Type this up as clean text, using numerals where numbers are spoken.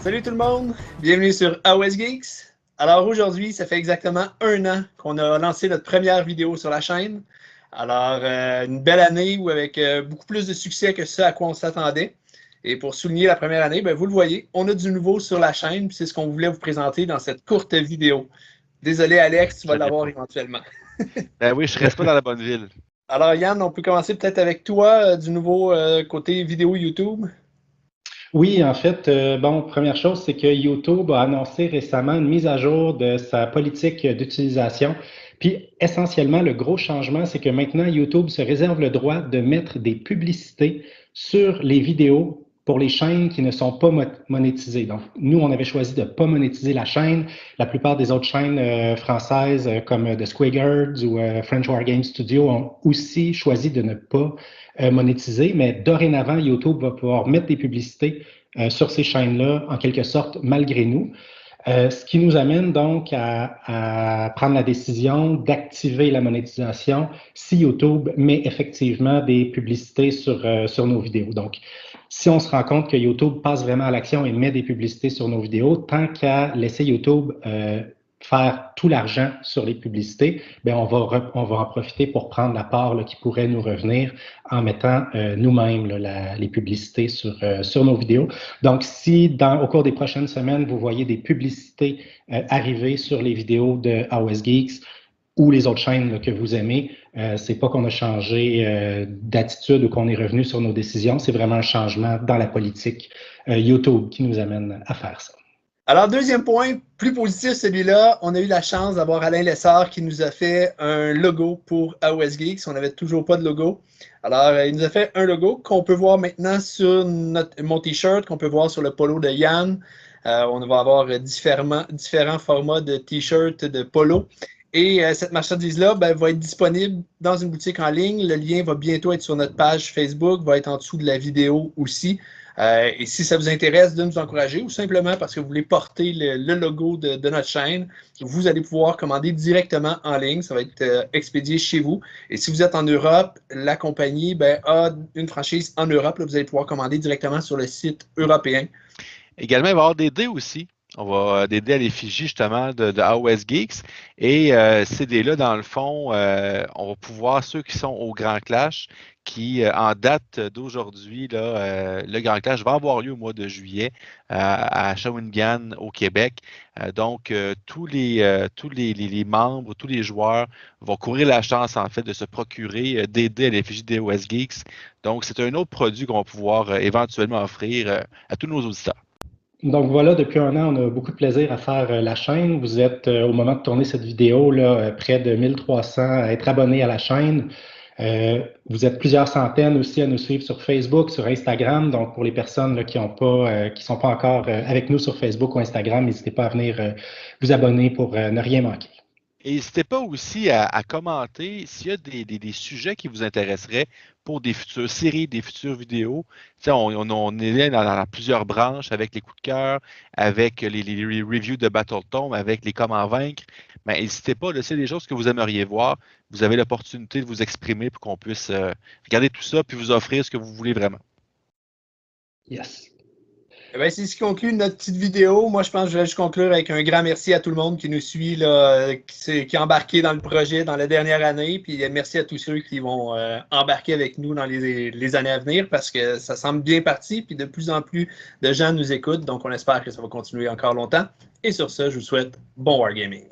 Salut tout le monde, bienvenue sur AOS Geeks. Alors aujourd'hui, ça fait exactement 1 an qu'on a lancé notre première vidéo sur la chaîne. Alors, une belle année où avec beaucoup plus de succès que ce à quoi on s'attendait. Et pour souligner la première année, vous le voyez, on a du nouveau sur la chaîne, puis c'est ce qu'on voulait vous présenter dans cette courte vidéo. Désolé Alex, tu vas l'avoir éventuellement. Ben oui, je reste pas dans la bonne ville. Alors Yann, on peut commencer peut-être avec toi, du nouveau côté vidéo YouTube. Oui, en fait, première chose, c'est que YouTube a annoncé récemment une mise à jour de sa politique d'utilisation. Puis, essentiellement, le gros changement, c'est que maintenant, YouTube se réserve le droit de mettre des publicités sur les vidéos pour les chaînes qui ne sont pas monétisées. Donc, nous, on avait choisi de ne pas monétiser la chaîne. La plupart des autres chaînes françaises, comme The Squiggards ou French War Game Studio, ont aussi choisi de ne pas monétiser. Mais dorénavant, YouTube va pouvoir mettre des publicités sur ces chaînes-là, en quelque sorte, malgré nous. Ce qui nous amène donc à prendre la décision d'activer la monétisation si YouTube met effectivement des publicités sur nos vidéos. Donc, si on se rend compte que YouTube passe vraiment à l'action et met des publicités sur nos vidéos, tant qu'à laisser YouTube faire tout l'argent sur les publicités, on va en profiter pour prendre la part là, qui pourrait nous revenir en mettant nous-mêmes les publicités sur nos vidéos. Donc, si au cours des prochaines semaines, vous voyez des publicités arriver sur les vidéos de AOS Geeks ou les autres chaînes là, que vous aimez, c'est pas qu'on a changé d'attitude ou qu'on est revenu sur nos décisions, c'est vraiment un changement dans la politique YouTube qui nous amène à faire ça. Alors, deuxième point, plus positif celui-là, on a eu la chance d'avoir Alain Lessard qui nous a fait un logo pour AOS Geeks. On n'avait toujours pas de logo. Alors, il nous a fait un logo qu'on peut voir maintenant sur mon t-shirt, qu'on peut voir sur le polo de Yann. On va avoir différents formats de t-shirt, de polo. Et cette marchandise-là va être disponible dans une boutique en ligne. Le lien va bientôt être sur notre page Facebook, va être en dessous de la vidéo aussi. Et si ça vous intéresse de nous encourager ou simplement parce que vous voulez porter le logo de notre chaîne, vous allez pouvoir commander directement en ligne. Ça va être expédié chez vous. Et si vous êtes en Europe, la compagnie a une franchise en Europe. Là, vous allez pouvoir commander directement sur le site européen. Également, il va y avoir des dés aussi. On va des dés à l'effigie justement de AOS Geeks. Et ces dés-là, dans le fond, on va pouvoir, ceux qui sont au Grand Clash, qui, en date d'aujourd'hui, le Grand Clash va avoir lieu au mois de juillet à Shawinigan, au Québec. Donc, tous les membres, tous les joueurs vont courir la chance, en fait, de se procurer des dés à l'effigie d'AOS Geeks. Donc, c'est un autre produit qu'on va pouvoir éventuellement offrir à tous nos auditeurs. Donc voilà, depuis 1 an, on a beaucoup de plaisir à faire la chaîne. Vous êtes, au moment de tourner cette vidéo, là, près de 1300 à être abonnés à la chaîne. Vous êtes plusieurs centaines aussi à nous suivre sur Facebook, sur Instagram. Donc pour les personnes là, qui sont pas encore avec nous sur Facebook ou Instagram, n'hésitez pas à venir vous abonner pour ne rien manquer. Et n'hésitez pas aussi à commenter s'il y a des sujets qui vous intéresseraient pour des futures séries, des futures vidéos. On est là dans plusieurs branches avec les coups de cœur, avec les reviews de Battletome, avec les comment vaincre. Mais n'hésitez pas, c'est des choses que vous aimeriez voir. Vous avez l'opportunité de vous exprimer pour qu'on puisse regarder tout ça puis vous offrir ce que vous voulez vraiment. Yes. C'est ce qui conclut notre petite vidéo. Moi, je pense que je vais juste conclure avec un grand merci à tout le monde qui nous suit, là, qui est embarqué dans le projet dans la dernière année. Puis merci à tous ceux qui vont embarquer avec nous dans les années à venir parce que ça semble bien parti. Puis de plus en plus de gens nous écoutent. Donc, on espère que ça va continuer encore longtemps. Et sur ça, je vous souhaite bon wargaming.